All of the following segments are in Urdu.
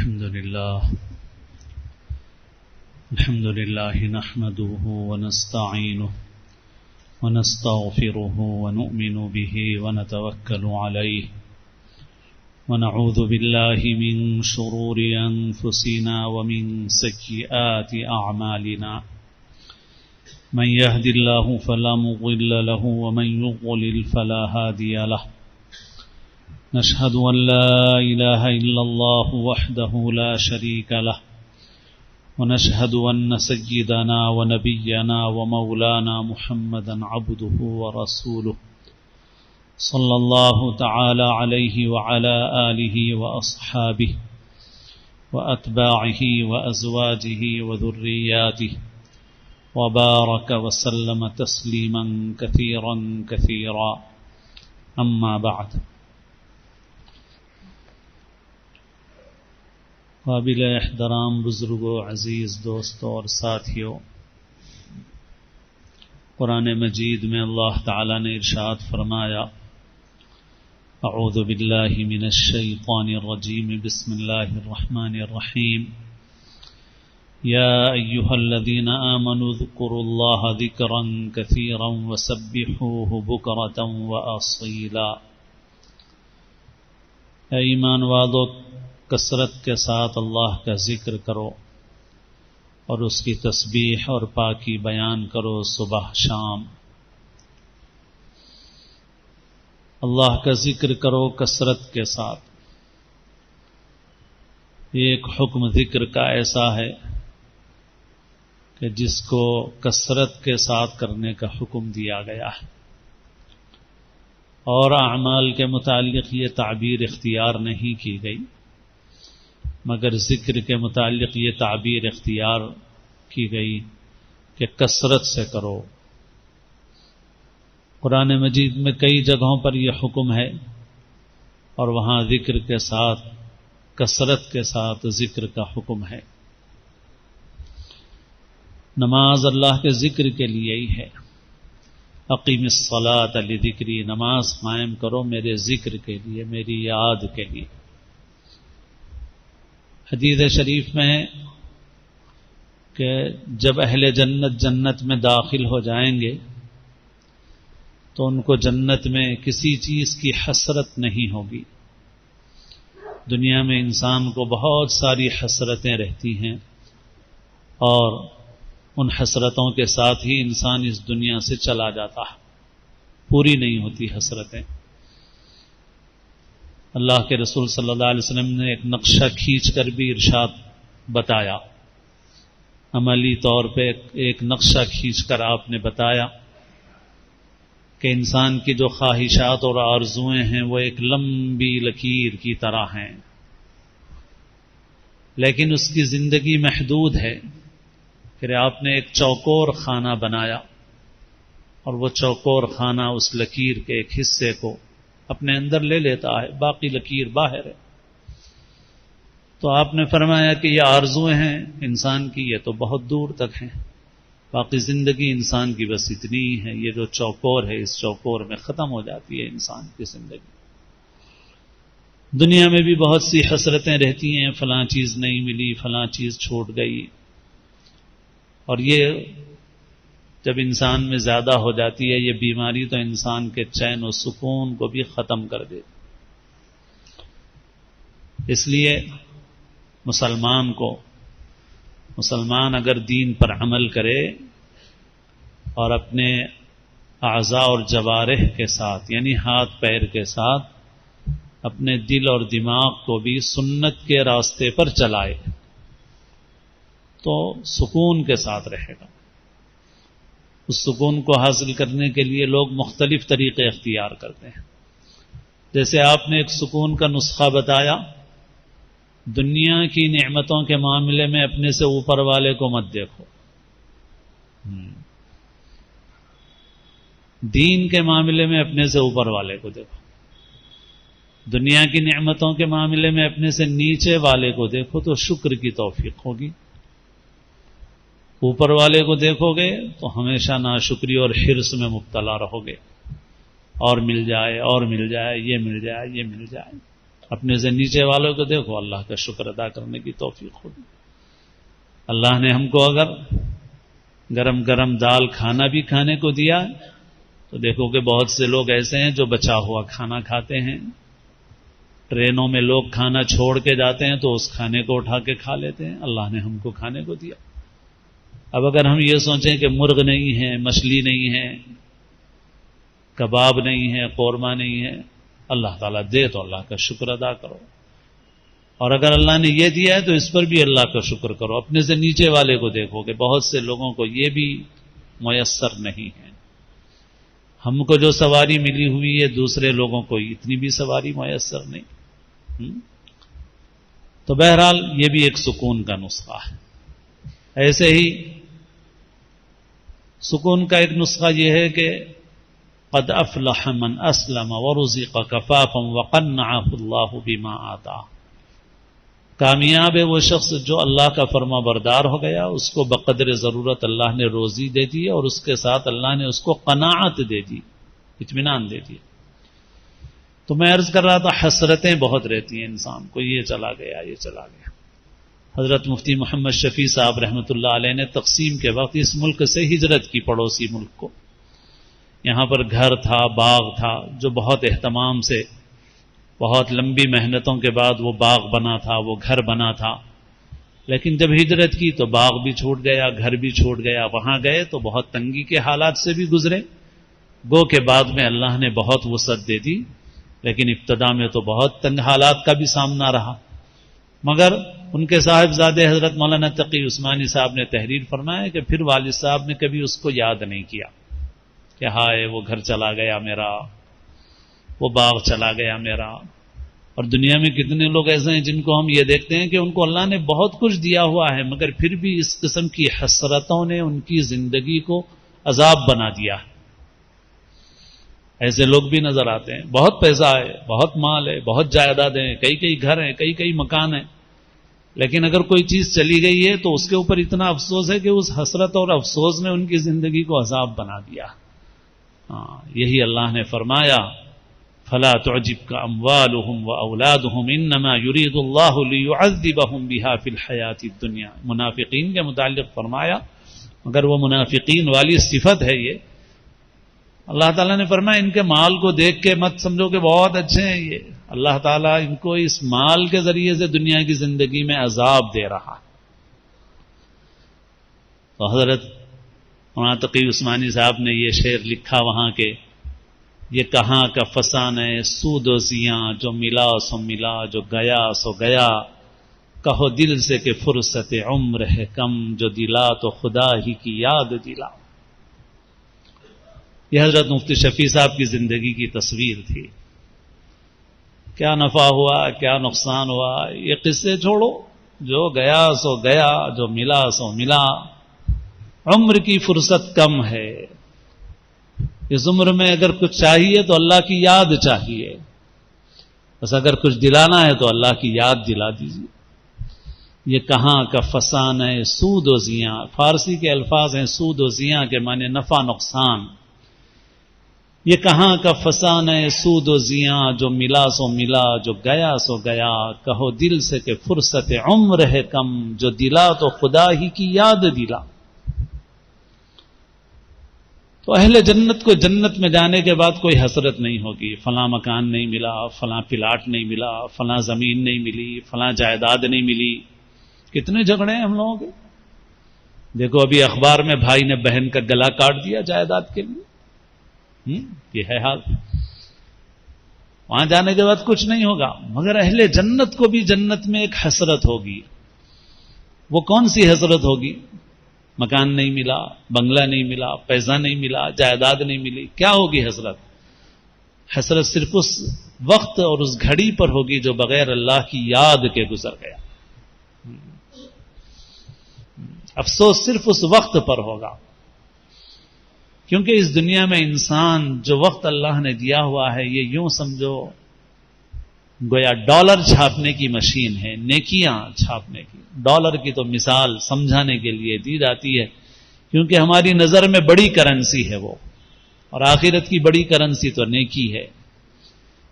الحمد لله نحمده ونستعينه ونستغفره ونؤمن به ونتوكل عليه ونعوذ بالله من شرور أنفسنا ومن سيئات أعمالنا من يهد الله فلا مضل له ومن يضلل فلا هادي له نشهد أن لا إله إلا الله وحده لا شريك له ونشهد أن سيدنا ونبينا ومولانا محمدا عبده ورسوله صلى الله تعالى عليه وعلى آله وأصحابه وأتباعه وأزواجه وذرياته وبارك وسلم تسليما كثيرا كثيرا أما بعد. قابل احترام بزرگوں، عزیز دوستوں اور ساتھیوں، قرآن مجید میں اللہ تعالی نے ارشاد فرمایا: اعوذ باللہ من الشیطان الرجیم، بسم اللہ الرحمن الرحیم، یا ایہا الذین آمنوا اذکروا اللہ ذکرا کثیرا وسبحوہ بکرۃ واصیلا۔ اے ایمان والو، کثرت کے ساتھ اللہ کا ذکر کرو اور اس کی تسبیح اور پاکی بیان کرو صبح شام۔ اللہ کا ذکر کرو کثرت کے ساتھ۔ ایک حکم ذکر کا ایسا ہے کہ جس کو کثرت کے ساتھ کرنے کا حکم دیا گیا ہے، اور اعمال کے متعلق یہ تعبیر اختیار نہیں کی گئی، مگر ذکر کے متعلق یہ تعبیر اختیار کی گئی کہ کثرت سے کرو۔ قرآن مجید میں کئی جگہوں پر یہ حکم ہے، اور وہاں ذکر کے ساتھ، کثرت کے ساتھ ذکر کا حکم ہے۔ نماز اللہ کے ذکر کے لیے ہی ہے۔ اقیم الصلاۃ لذکری، نماز قائم کرو میرے ذکر کے لیے، میری یاد کے لیے۔ حدیث شریف میں ہے کہ جب اہل جنت جنت میں داخل ہو جائیں گے تو ان کو جنت میں کسی چیز کی حسرت نہیں ہوگی۔ دنیا میں انسان کو بہت ساری حسرتیں رہتی ہیں، اور ان حسرتوں کے ساتھ ہی انسان اس دنیا سے چلا جاتا ہے، پوری نہیں ہوتی حسرتیں۔ اللہ کے رسول صلی اللہ علیہ وسلم نے ایک نقشہ کھینچ کر بھی ارشاد بتایا، عملی طور پہ ایک نقشہ کھینچ کر آپ نے بتایا کہ انسان کی جو خواہشات اور آرزوئیں ہیں وہ ایک لمبی لکیر کی طرح ہیں، لیکن اس کی زندگی محدود ہے۔ پھر آپ نے ایک چوکور خانہ بنایا، اور وہ چوکور خانہ اس لکیر کے ایک حصے کو اپنے اندر لے لیتا ہے، باقی لکیر باہر ہے۔ تو آپ نے فرمایا کہ یہ آرزویں ہیں انسان کی، یہ تو بہت دور تک ہیں، باقی زندگی انسان کی بس اتنی ہی ہے۔ یہ جو چوکور ہے، اس چوکور میں ختم ہو جاتی ہے انسان کی زندگی۔ دنیا میں بھی بہت سی حسرتیں رہتی ہیں، فلاں چیز نہیں ملی، فلاں چیز چھوٹ گئی، اور یہ جب انسان میں زیادہ ہو جاتی ہے یہ بیماری تو انسان کے چین و سکون کو بھی ختم کر دیتی۔ اس لیے مسلمان اگر دین پر عمل کرے اور اپنے اعضاء اور جوارح کے ساتھ، یعنی ہاتھ پیر کے ساتھ، اپنے دل اور دماغ کو بھی سنت کے راستے پر چلائے تو سکون کے ساتھ رہے گا۔ اس سکون کو حاصل کرنے کے لیے لوگ مختلف طریقے اختیار کرتے ہیں۔ جیسے آپ نے ایک سکون کا نسخہ بتایا، دنیا کی نعمتوں کے معاملے میں اپنے سے اوپر والے کو مت دیکھو، دین کے معاملے میں اپنے سے اوپر والے کو دیکھو۔ دنیا کی نعمتوں کے معاملے میں اپنے سے نیچے والے کو دیکھو تو شکر کی توفیق ہوگی۔ اوپر والے کو دیکھو گے تو ہمیشہ ناشکری اور حرص میں مبتلا رہو گے، اور مل جائے اور مل جائے، یہ مل جائے یہ مل جائے، اپنے سے نیچے والوں کو دیکھو، اللہ کا شکر ادا کرنے کی توفیق ہوگی۔ اللہ نے ہم کو اگر گرم گرم دال کھانا بھی کھانے کو دیا تو دیکھو کہ بہت سے لوگ ایسے ہیں جو بچا ہوا کھانا کھاتے ہیں۔ ٹرینوں میں لوگ کھانا چھوڑ کے جاتے ہیں تو اس کھانے کو اٹھا کے کھا لیتے ہیں۔ اللہ نے ہم کو کھانے کو دیا۔ اب اگر ہم یہ سوچیں کہ مرغ نہیں ہے، مچھلی نہیں ہے، کباب نہیں ہے، قورمہ نہیں ہے، اللہ تعالیٰ دے تو اللہ کا شکر ادا کرو، اور اگر اللہ نے یہ دیا ہے تو اس پر بھی اللہ کا شکر کرو۔ اپنے سے نیچے والے کو دیکھو کہ بہت سے لوگوں کو یہ بھی میسر نہیں ہے۔ ہم کو جو سواری ملی ہوئی ہے دوسرے لوگوں کو اتنی بھی سواری میسر نہیں۔ تو بہرحال یہ بھی ایک سکون کا نسخہ ہے۔ ایسے ہی سکون کا ایک نسخہ یہ ہے کہ قد افلح من اسلم ورزق کفافا وقنعه اللہ بما آتاه، کامیاب ہے وہ شخص جو اللہ کا فرما بردار ہو گیا، اس کو بقدر ضرورت اللہ نے روزی دے دی اور اس کے ساتھ اللہ نے اس کو قناعت دے دی، اطمینان دے دی۔ تو میں عرض کر رہا تھا حسرتیں بہت رہتی ہیں انسان کو، یہ چلا گیا، یہ چلا گیا۔ حضرت مفتی محمد شفیع صاحب رحمۃ اللہ علیہ نے تقسیم کے وقت اس ملک سے ہجرت کی، پڑوسی ملک کو۔ یہاں پر گھر تھا، باغ تھا، جو بہت اہتمام سے، بہت لمبی محنتوں کے بعد وہ باغ بنا تھا، وہ گھر بنا تھا۔ لیکن جب ہجرت کی تو باغ بھی چھوٹ گیا، گھر بھی چھوٹ گیا۔ وہاں گئے تو بہت تنگی کے حالات سے بھی گزرے، گو کہ بعد میں اللہ نے بہت وسعت دے دی، لیکن ابتدا میں تو بہت تنگ حالات کا بھی سامنا رہا۔ مگر ان کے صاحبزادے حضرت مولانا تقی عثمانی صاحب نے تحریر فرمایا کہ پھر والد صاحب نے کبھی اس کو یاد نہیں کیا کہ ہائے وہ گھر چلا گیا میرا، وہ باغ چلا گیا میرا۔ اور دنیا میں کتنے لوگ ایسے ہیں جن کو ہم یہ دیکھتے ہیں کہ ان کو اللہ نے بہت کچھ دیا ہوا ہے، مگر پھر بھی اس قسم کی حسرتوں نے ان کی زندگی کو عذاب بنا دیا ہے۔ ایسے لوگ بھی نظر آتے ہیں، بہت پیسہ ہے، بہت مال ہے، بہت جائیدادیں ہیں، کئی کئی گھر ہیں، کئی کئی مکان ہیں، لیکن اگر کوئی چیز چلی گئی ہے تو اس کے اوپر اتنا افسوس ہے کہ اس حسرت اور افسوس نے ان کی زندگی کو عذاب بنا دیا۔ یہی اللہ نے فرمایا فلا تعجبك اموالهم واولادهم انما يريد الله ليعذبهم بها في الحياة الدنيا، منافقین کے متعلق فرمایا، مگر وہ منافقین والی صفت ہے یہ۔ اللہ تعالیٰ نے فرمایا ان کے مال کو دیکھ کے مت سمجھو کہ بہت اچھے ہیں یہ، اللہ تعالیٰ ان کو اس مال کے ذریعے سے دنیا کی زندگی میں عذاب دے رہا۔ تو حضرت مولانا تقی عثمانی صاحب نے یہ شعر لکھا وہاں کے، یہ کہاں کا فسانہ سود و زیاں، جو ملا سو ملا، جو گیا سو گیا، کہو دل سے کہ فرصت عمر ہے کم، جو دلا تو خدا ہی کی یاد دلا۔ یہ حضرت مفتی شفیع صاحب کی زندگی کی تصویر تھی۔ کیا نفع ہوا، کیا نقصان ہوا، یہ قصے چھوڑو، جو گیا سو گیا، جو ملا سو ملا۔ عمر کی فرصت کم ہے، اس عمر میں اگر کچھ چاہیے تو اللہ کی یاد چاہیے، بس اگر کچھ دلانا ہے تو اللہ کی یاد دلا دیجیے۔ یہ کہاں کا فسانہ ہے سود و زیاں، فارسی کے الفاظ ہیں سود و زیاں کے معنی نفع نقصان۔ یہ کہاں کا فسانہ ہے سود و زیاں، جو ملا سو ملا، جو گیا سو گیا، کہو دل سے کہ فرصت عمر ہے کم، جو دلا تو خدا ہی کی یاد دلا۔ تو اہل جنت کو جنت میں جانے کے بعد کوئی حسرت نہیں ہوگی، فلاں مکان نہیں ملا، فلاں پلاٹ نہیں ملا، فلاں زمین نہیں ملی، فلاں جائیداد نہیں ملی۔ کتنے جھگڑے ہیں ہم لوگوں کے، دیکھو ابھی اخبار میں بھائی نے بہن کا گلا کاٹ دیا جائیداد کے لیے، یہ ہے حال۔ وہاں جانے کے بعد کچھ نہیں ہوگا، مگر اہل جنت کو بھی جنت میں ایک حسرت ہوگی۔ وہ کون سی حسرت ہوگی؟ مکان نہیں ملا، بنگلہ نہیں ملا، پیسہ نہیں ملا، جائیداد نہیں ملی، کیا ہوگی حسرت؟ حسرت صرف اس وقت اور اس گھڑی پر ہوگی جو بغیر اللہ کی یاد کے گزر گیا۔ افسوس صرف اس وقت پر ہوگا، کیونکہ اس دنیا میں انسان جو وقت اللہ نے دیا ہوا ہے یہ یوں سمجھو گویا ڈالر چھاپنے کی مشین ہے، نیکیاں چھاپنے کی۔ ڈالر کی تو مثال سمجھانے کے لیے دی جاتی ہے کیونکہ ہماری نظر میں بڑی کرنسی ہے وہ، اور آخرت کی بڑی کرنسی تو نیکی ہے۔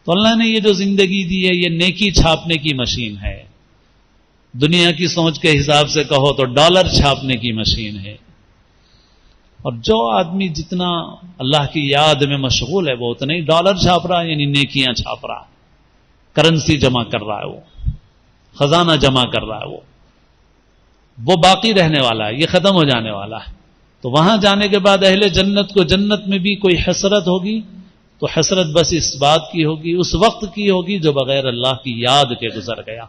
تو اللہ نے یہ جو زندگی دی ہے یہ نیکی چھاپنے کی مشین ہے. دنیا کی سوچ کے حساب سے کہو تو ڈالر چھاپنے کی مشین ہے. اور جو آدمی جتنا اللہ کی یاد میں مشغول ہے وہ اتنا ہی ڈالر چھاپ رہا ہے، یعنی نیکیاں چھاپ رہا ہے، کرنسی جمع کر رہا ہے، وہ خزانہ جمع کر رہا ہے. وہ باقی رہنے والا ہے، یہ ختم ہو جانے والا ہے. تو وہاں جانے کے بعد اہل جنت کو جنت میں بھی کوئی حسرت ہوگی تو حسرت بس اس بات کی ہوگی، اس وقت کی ہوگی جو بغیر اللہ کی یاد کے گزر گیا.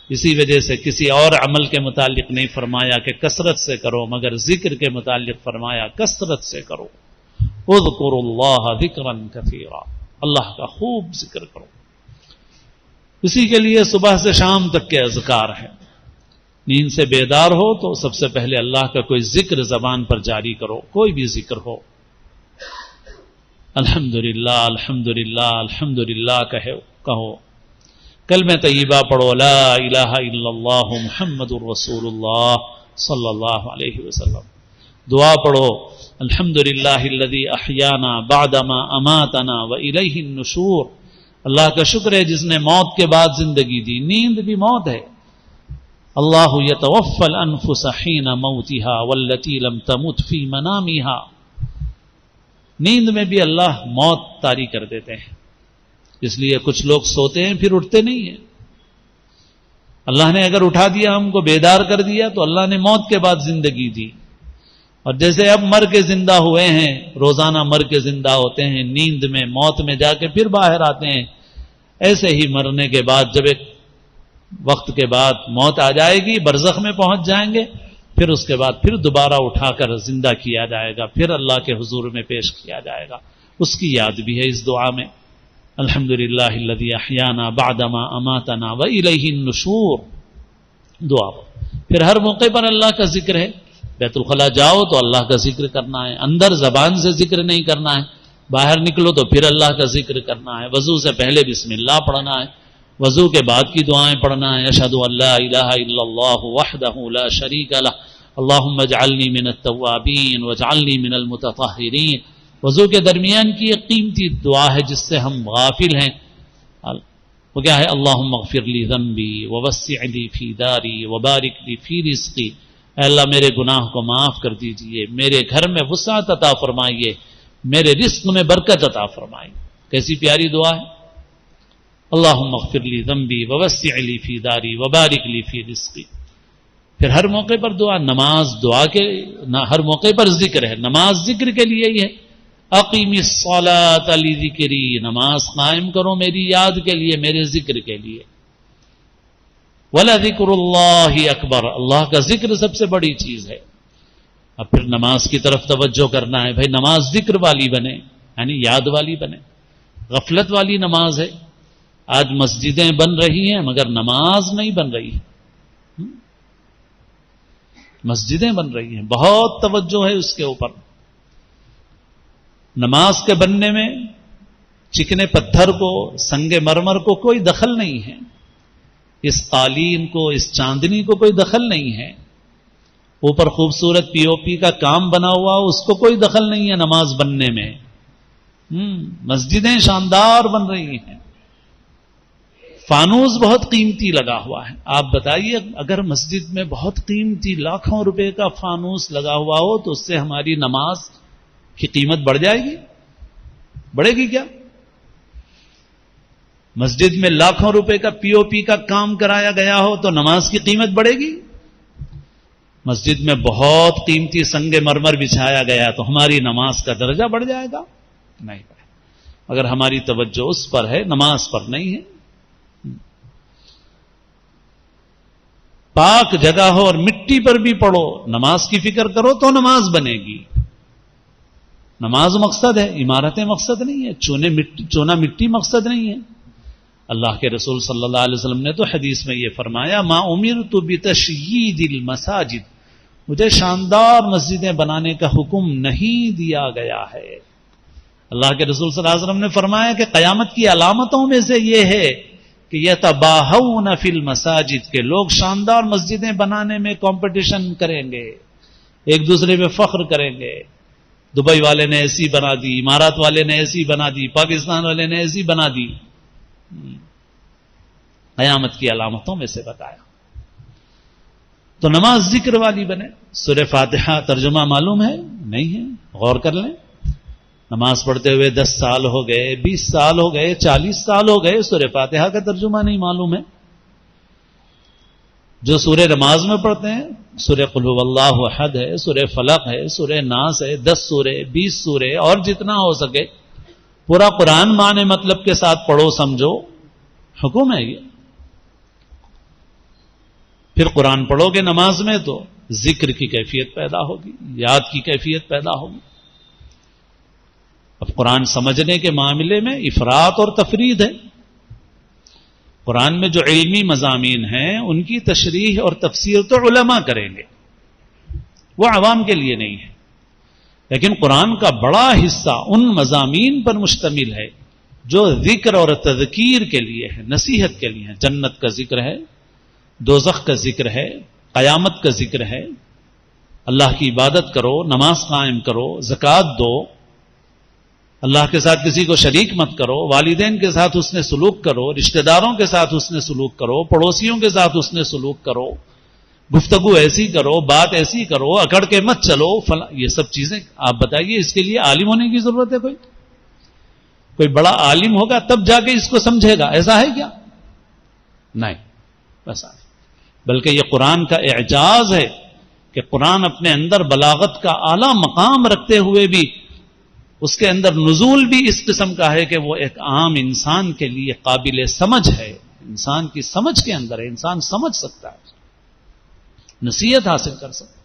اسی وجہ سے کسی اور عمل کے متعلق نہیں فرمایا کہ کثرت سے کرو، مگر ذکر کے متعلق فرمایا کثرت سے کرو. اذکروا اللہ ذکرا کثیرا، اللہ کا خوب ذکر کرو. اسی کے لیے صبح سے شام تک کے اذکار ہیں. نیند سے بیدار ہو تو سب سے پہلے اللہ کا کوئی ذکر زبان پر جاری کرو، کوئی بھی ذکر ہو. الحمدللہ الحمدللہ الحمدللہ کہو. کلمہ طیبہ پڑھو، لا الہ الا اللہ محمد الرسول اللہ صلی اللہ علیہ وسلم. دعا پڑھو، الحمدللہ الذی احیانا بعدما اماتنا والیہ النشور. اللہ کا شکر ہے جس نے موت کے بعد زندگی دی. نیند بھی موت ہے. اللہ یتوفی الانفس حین موتها واللتی لم تمت فی منامها. نیند میں بھی اللہ موت طاری کر دیتے ہیں. اس لیے کچھ لوگ سوتے ہیں پھر اٹھتے نہیں ہیں. اللہ نے اگر اٹھا دیا، ہم کو بیدار کر دیا، تو اللہ نے موت کے بعد زندگی دی. اور جیسے اب مر کے زندہ ہوئے ہیں، روزانہ مر کے زندہ ہوتے ہیں، نیند میں موت میں جا کے پھر باہر آتے ہیں، ایسے ہی مرنے کے بعد جب ایک وقت کے بعد موت آ جائے گی، برزخ میں پہنچ جائیں گے، پھر اس کے بعد پھر دوبارہ اٹھا کر زندہ کیا جائے گا، پھر اللہ کے حضور میں پیش کیا جائے گا. اس کی یاد بھی ہے اس دعا میں. الحمدللہ الذی احیانا بعدما اماتنا والیہ النشور. دعا پھر ہر موقع پر اللہ کا ذکر ہے. بیت الخلاء جاؤ تو اللہ کا ذکر کرنا ہے، اندر زبان سے ذکر نہیں کرنا ہے. باہر نکلو تو پھر اللہ کا ذکر کرنا ہے. وضو سے پہلے بسم اللہ پڑھنا ہے، وضو کے بعد کی دعائیں پڑھنا ہے. اشہد ان لا الہ الا اللہ وحدہ لا شریک لہ اللہم اجعلنی من التوابین واجعلنی من المتطہرین. وضو کے درمیان کی ایک قیمتی دعا ہے جس سے ہم غافل ہیں. وہ کیا ہے؟ اللہم اغفر لی ذنبی ووسع لی فی داری وبارک لی فی رزقی. اے اللہ میرے گناہ کو معاف کر دیجئے، میرے گھر میں وسعت عطا فرمائیے، میرے رزق میں برکت عطا فرمائیے. کیسی پیاری دعا ہے. اللہم اغفر لی ذنبی ووسع لی فی داری وبارک لی فی رزقی. پھر ہر موقع پر دعا. نماز دعا کے ہر موقع پر ذکر ہے. نماز ذکر کے لیے ہی ہے. اقیم الصلاۃ لذکری. نماز قائم کرو میری یاد کے لیے، میرے ذکر کے لیے. وَلَذِكْرُ اللَّهِ اکبر. اللہ کا ذکر سب سے بڑی چیز ہے. اب پھر نماز کی طرف توجہ کرنا ہے. بھائی نماز ذکر والی بنے، یعنی یاد والی بنے. غفلت والی نماز ہے. آج مسجدیں بن رہی ہیں مگر نماز نہیں بن رہی. مسجدیں بن رہی ہیں، بہت توجہ ہے اس کے اوپر. نماز کے بننے میں چکنے پتھر کو، سنگ مرمر کو کوئی دخل نہیں ہے. اس قالین کو، اس چاندنی کو کوئی دخل نہیں ہے. اوپر خوبصورت پی او پی کا کام بنا ہوا، اس کو کوئی دخل نہیں ہے نماز بننے میں. مسجدیں شاندار بن رہی ہیں. فانوس بہت قیمتی لگا ہوا ہے. آپ بتائیے اگر مسجد میں بہت قیمتی لاکھوں روپے کا فانوس لگا ہوا ہو تو اس سے ہماری نماز کی قیمت بڑھ جائے گی؟ بڑھے گی کیا؟ مسجد میں لاکھوں روپے کا پی او پی کا کام کرایا گیا ہو تو نماز کی قیمت بڑھے گی؟ مسجد میں بہت قیمتی سنگ مرمر بچھایا گیا تو ہماری نماز کا درجہ بڑھ جائے گا؟ نہیں بڑھے. اگر ہماری توجہ اس پر ہے، نماز پر نہیں ہے. پاک جگہ ہو اور مٹی پر بھی پڑھو، نماز کی فکر کرو تو نماز بنے گی. نماز مقصد ہے، عمارتیں مقصد نہیں ہے، چونا مٹی مقصد نہیں ہے. اللہ کے رسول صلی اللہ علیہ وسلم نے تو حدیث میں یہ فرمایا، ما امرت بتشیید المساجد. مجھے شاندار مسجدیں بنانے کا حکم نہیں دیا گیا ہے. اللہ کے رسول صلی اللہ علیہ وسلم نے فرمایا کہ قیامت کی علامتوں میں سے یہ ہے کہ یتباہون فی المساجد، کے لوگ شاندار مسجدیں بنانے میں کمپٹیشن کریں گے، ایک دوسرے پہ فخر کریں گے. دبئی والے نے ایسی بنا دی، امارات والے نے ایسی بنا دی، پاکستان والے نے ایسی بنا دی. قیامت کی علامتوں میں سے بتایا. تو نماز ذکر والی بنے. سورہ فاتحہ ترجمہ معلوم ہے؟ نہیں ہے. غور کر لیں. نماز پڑھتے ہوئے 10 سال ہو گئے، 20 سال ہو گئے، 40 سال ہو گئے، سورہ فاتحہ کا ترجمہ نہیں معلوم ہے. جو سورہ نماز میں پڑھتے ہیں، سورہ قل هو اللہ احد ہے، سورہ فلق ہے، سورہ ناس ہے، 10 سورے، 20 سورے، اور جتنا ہو سکے پورا قرآن معنی مطلب کے ساتھ پڑھو، سمجھو. حکم ہے یہ. پھر قرآن پڑھو گے نماز میں تو ذکر کی کیفیت پیدا ہوگی، یاد کی کیفیت پیدا ہوگی. اب قرآن سمجھنے کے معاملے میں افراط اور تفرید ہے. قرآن میں جو علمی مضامین ہیں ان کی تشریح اور تفسیر تو علماء کریں گے، وہ عوام کے لیے نہیں ہے. لیکن قرآن کا بڑا حصہ ان مضامین پر مشتمل ہے جو ذکر اور تذکیر کے لیے ہے، نصیحت کے لیے ہے. جنت کا ذکر ہے، دوزخ کا ذکر ہے، قیامت کا ذکر ہے. اللہ کی عبادت کرو، نماز قائم کرو، زکوٰۃ دو، اللہ کے ساتھ کسی کو شریک مت کرو، والدین کے ساتھ حسن سلوک کرو، رشتہ داروں کے ساتھ حسن سلوک کرو، پڑوسیوں کے ساتھ حسن سلوک کرو، گفتگو ایسی کرو، بات ایسی کرو، اکڑ کے مت چلو، یہ سب چیزیں آپ بتائیے. اس کے لیے عالم ہونے کی ضرورت ہے؟ کوئی بڑا عالم ہوگا تب جا کے اس کو سمجھے گا، ایسا ہے کیا؟ نہیں، ایسا نہیں. بلکہ یہ قرآن کا اعجاز ہے کہ قرآن اپنے اندر بلاغت کا اعلیٰ مقام رکھتے ہوئے بھی اس کے اندر نزول بھی اس قسم کا ہے کہ وہ ایک عام انسان کے لیے قابل سمجھ ہے. انسان کی سمجھ کے اندر ہے، انسان سمجھ سکتا ہے، نصیحت حاصل کر سکتا ہے.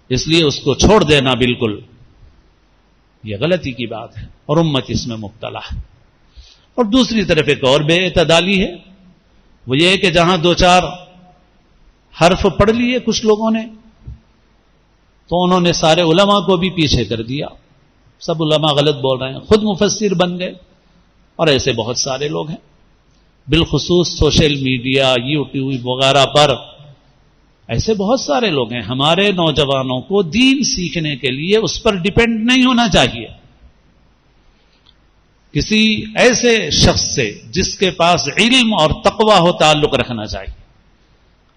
اس لیے اس کو چھوڑ دینا بالکل یہ غلطی کی بات ہے، اور امت اس میں مبتلا ہے. اور دوسری طرف ایک اور بے اعتدالی ہے، وہ یہ ہے کہ جہاں 2-4 حرف پڑھ لیے کچھ لوگوں نے تو انہوں نے سارے علماء کو بھی پیچھے کر دیا. سب علماء غلط بول رہے ہیں، خود مفسر بن گئے. اور ایسے بہت سارے لوگ ہیں، بالخصوص سوشل میڈیا، یوٹیوب وغیرہ پر ایسے بہت سارے لوگ ہیں. ہمارے نوجوانوں کو دین سیکھنے کے لیے اس پر ڈیپینڈ نہیں ہونا چاہیے. کسی ایسے شخص سے جس کے پاس علم اور تقوی ہو تعلق رکھنا چاہیے،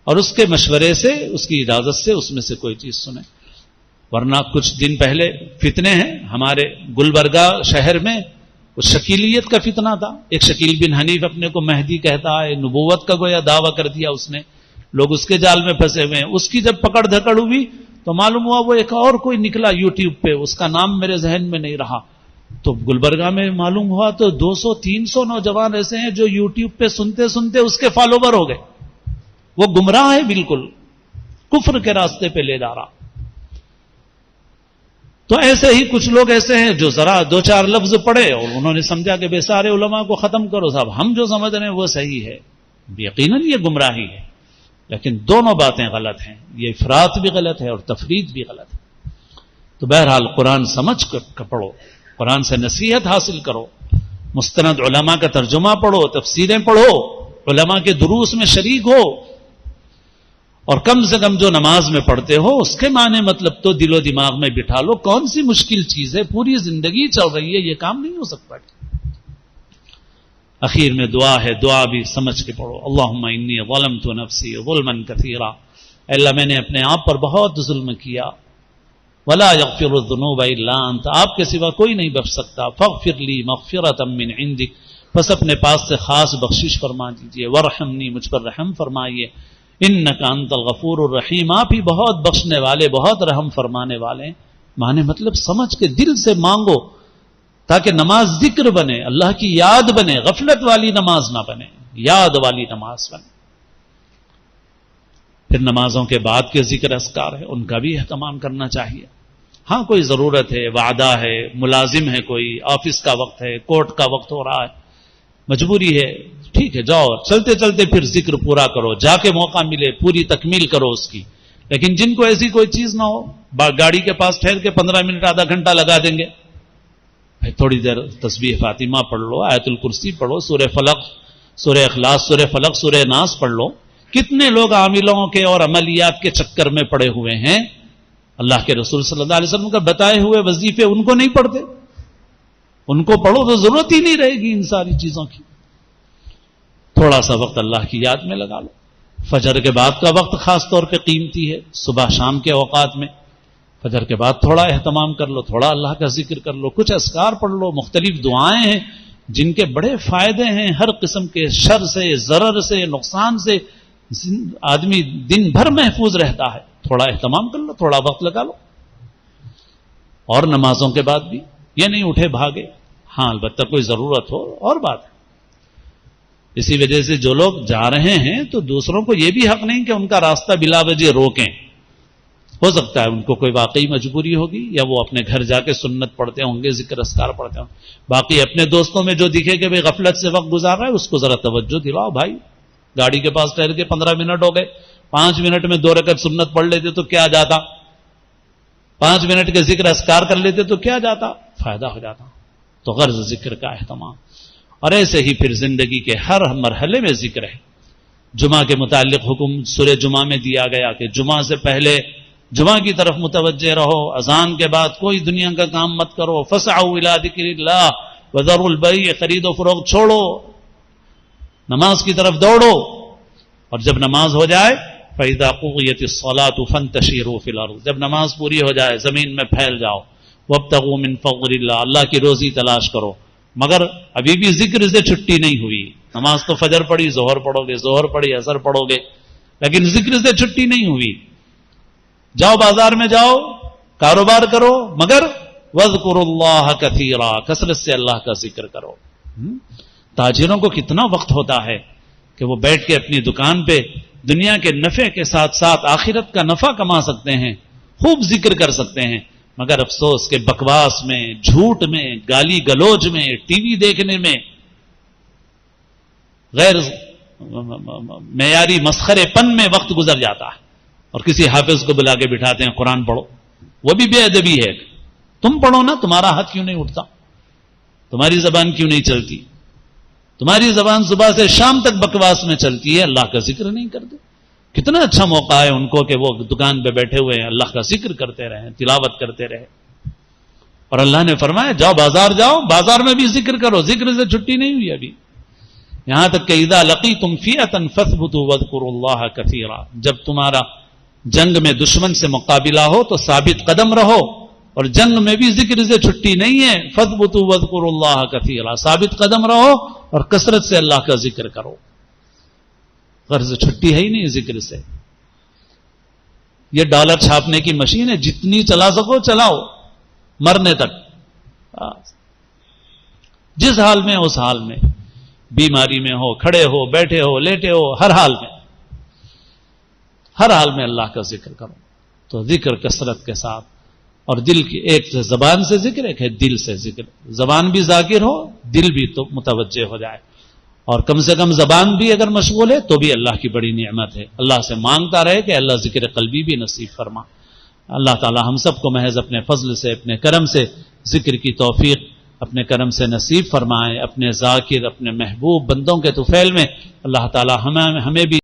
اور اس کے مشورے سے، اس کی اجازت سے اس میں سے کوئی چیز سنیں. ورنہ کچھ دن پہلے فتنے ہیں ہمارے گلبرگہ شہر میں، اس شکیلیت کا فتنہ تھا. ایک شکیل بن حنیف اپنے کو مہدی کہتا ہے، نبوت کا گویا دعویٰ کر دیا اس نے. لوگ اس کے جال میں پھنسے ہوئے ہیں. اس کی جب پکڑ دھکڑ ہوئی تو معلوم ہوا وہ ایک اور کوئی نکلا یوٹیوب پہ، اس کا نام میرے ذہن میں نہیں رہا. تو گلبرگہ میں معلوم ہوا تو 200-300 نوجوان ایسے ہیں جو یوٹیوب پہ سنتے سنتے اس کے فالوور ہو گئے. وہ گمراہ ہے، بالکل کفر کے راستے پہ لے جا رہا. تو ایسے ہی کچھ لوگ ایسے ہیں جو ذرا 2-4 لفظ پڑھے اور انہوں نے سمجھا کہ بے سارے علماء کو ختم کرو صاحب، ہم جو سمجھ رہے ہیں وہ صحیح ہے. یقیناً یہ گمراہی ہے، لیکن دونوں باتیں غلط ہیں. یہ افراط بھی غلط ہے اور تفرید بھی غلط ہے. تو بہرحال قرآن سمجھ کر پڑھو، قرآن سے نصیحت حاصل کرو، مستند علماء کا ترجمہ پڑھو، تفسیریں پڑھو، علماء کے دروس میں شریک ہو، اور کم سے کم جو نماز میں پڑھتے ہو اس کے معنی مطلب تو دل و دماغ میں بٹھا لو. کون سی مشکل چیز ہے؟ پوری زندگی چل رہی ہے، یہ کام نہیں ہو سکتا. اخیر میں دعا ہے، دعا بھی سمجھ کے پڑھو. اللہم انی ظلمت نفسی ظلما کثیرا، اللہ میں نے اپنے آپ پر بہت ظلم کیا. ولا یغفر الذنوب الا انت، آپ کے سوا کوئی نہیں بخش سکتا. فاغفر لی مغفرۃ من عندک، بس اپنے پاس سے خاص بخشش فرما دیجیے. وارحمنی، مجھ پر رحم فرمائیے. انک انت الغفور الرحیم، آپ ہی بہت بخشنے والے، بہت رحم فرمانے والے. معنی مطلب سمجھ کے دل سے مانگو تاکہ نماز ذکر بنے، اللہ کی یاد بنے، غفلت والی نماز نہ بنے، یاد والی نماز بنے. پھر نمازوں کے بعد کے ذکر اذکار ہے، ان کا بھی اہتمام کرنا چاہیے. ہاں کوئی ضرورت ہے، وعدہ ہے، ملازم ہے، کوئی آفس کا وقت ہے، کورٹ کا وقت ہو رہا ہے، مجبوری ہے، ٹھیک ہے جاؤ، چلتے چلتے پھر ذکر پورا کرو، جا کے موقع ملے پوری تکمیل کرو اس کی. لیکن جن کو ایسی کوئی چیز نہ ہو، گاڑی کے پاس ٹھہر کے 15 منٹ آدھا گھنٹہ لگا دیں گے. تھوڑی دیر تسبیح فاطمہ پڑھ لو، آیت الکرسی پڑھو، سورہ فلق، سورہ اخلاص، سورہ فلق، سورہ ناس پڑھ لو. کتنے لوگ عاملوں کے اور عملیات کے چکر میں پڑے ہوئے ہیں اللہ کے رسول صلی اللہ علیہ وسلم کا بتائے ہوئے وظیفے ان کو نہیں پڑھتے، ان کو پڑھو تو ضرورت ہی نہیں رہے گی ان ساری چیزوں کی. تھوڑا سا وقت اللہ کی یاد میں لگا لو. فجر کے بعد کا وقت خاص طور پہ قیمتی ہے، صبح شام کے اوقات میں فجر کے بعد تھوڑا اہتمام کر لو، تھوڑا اللہ کا ذکر کر لو، کچھ اذکار پڑھ لو. مختلف دعائیں ہیں جن کے بڑے فائدے ہیں، ہر قسم کے شر سے، ضرر سے، نقصان سے آدمی دن بھر محفوظ رہتا ہے. تھوڑا اہتمام کر لو، تھوڑا وقت لگا لو. اور نمازوں کے بعد بھی یہ نہیں اٹھے بھاگے، ہاں البتہ کوئی ضرورت ہو اور بات ہے. اسی وجہ سے جو لوگ جا رہے ہیں تو دوسروں کو یہ بھی حق نہیں کہ ان کا راستہ بلا وجہ روکیں. ہو سکتا ہے ان کو کوئی واقعی مجبوری ہوگی، یا وہ اپنے گھر جا کے سنت پڑھتے ہوں گے، ذکر اذکار پڑھتے ہوں. باقی اپنے دوستوں میں جو دکھے کہ بھئی غفلت سے وقت گزار رہا ہے اس کو ذرا توجہ دلاؤ. بھائی گاڑی کے پاس ٹھہر کے 15 منٹ ہو گئے، 5 منٹ میں 2 رکعت سنت پڑھ لیتے تو کیا جاتا، 5 منٹ کے ذکر اذکار کر لیتے تو کیا جاتا، فائدہ ہو جاتا. تو غرض ذکر کا اہتمام. اور ایسے ہی پھر زندگی کے ہر مرحلے میں ذکر ہے. جمعہ کے متعلق حکم سورہ جمعہ میں دیا گیا کہ جمعہ سے پہلے جمعہ کی طرف متوجہ رہو، اذان کے بعد کوئی دنیا کا کام مت کرو. فسعوا الی ذکر اللہ وذروا البیع، خرید و فروخت چھوڑو، نماز کی طرف دوڑو. اور جب نماز ہو جائے فإذا قضیت الصلاة فانتشروا فی الارض، جب نماز پوری ہو جائے زمین میں پھیل جاؤ. وابتغوا من فضل اللہ، اللہ کی روزی تلاش کرو. مگر ابھی بھی ذکر سے چھٹی نہیں ہوئی. نماز تو فجر پڑھی، ظہر پڑھو گے، ظہر پڑھی، عصر پڑھو گے، لیکن ذکر سے چھٹی نہیں ہوئی. جاؤ بازار میں جاؤ، کاروبار کرو، مگر وَاذْكُرُوا اللَّهَ كَثِيرًا، کثرت سے اللہ کا ذکر کرو. تاجروں کو کتنا وقت ہوتا ہے کہ وہ بیٹھ کے اپنی دکان پہ دنیا کے نفع کے ساتھ ساتھ آخرت کا نفع کما سکتے ہیں، خوب ذکر کر سکتے ہیں. مگر افسوس کہ بکواس میں، جھوٹ میں، گالی گلوچ میں، ٹی وی دیکھنے میں، غیر معیاری مسخرے پن میں وقت گزر جاتا ہے. اور کسی حافظ کو بلا کے بٹھاتے ہیں قرآن پڑھو، وہ بھی بے ادبی ہے. تم پڑھو نا، تمہارا ہاتھ کیوں نہیں اٹھتا، تمہاری زبان کیوں نہیں چلتی، تمہاری زبان صبح سے شام تک بکواس میں چلتی ہے، اللہ کا ذکر نہیں کرتے. کتنا اچھا موقع ہے ان کو کہ وہ دکان پہ بیٹھے ہوئے ہیں، اللہ کا ذکر کرتے رہیں، تلاوت کرتے رہے. اور اللہ نے فرمایا جاؤ بازار جاؤ، بازار میں بھی ذکر کرو، ذکر سے چھٹی نہیں ہوئی ابھی. یہاں تک کہ اذا لقیتم فئۃ فاثبتوا واذکروا اللہ کثیرا، جب تمہارا جنگ میں دشمن سے مقابلہ ہو تو ثابت قدم رہو. اور جنگ میں بھی ذکر سے چھٹی نہیں ہے. فاثبتوا واذکروا اللہ کثیرا، ثابت قدم رہو اور کثرت سے اللہ کا ذکر کرو. غرض چھٹی ہے ہی نہیں ذکر سے. یہ ڈالر چھاپنے کی مشین ہے، جتنی چلا سکو چلاؤ مرنے تک، جس حال میں اس حال میں، بیماری میں ہو، کھڑے ہو، بیٹھے ہو، لیٹے ہو، ہر حال میں، ہر حال میں اللہ کا ذکر کرو. تو ذکر کثرت کے ساتھ. اور دل کی، ایک سے زبان سے ذکر، ایک ہے دل سے ذکر. زبان بھی ذاکر ہو، دل بھی تو متوجہ ہو جائے. اور کم سے کم زبان بھی اگر مشغول ہے تو بھی اللہ کی بڑی نعمت ہے. اللہ سے مانگتا رہے کہ اللہ ذکر قلبی بھی نصیب فرما. اللہ تعالی ہم سب کو محض اپنے فضل سے، اپنے کرم سے ذکر کی توفیق اپنے کرم سے نصیب فرمائے. اپنے ذاکر، اپنے محبوب بندوں کے طفیل میں اللہ تعالی ہمیں بھی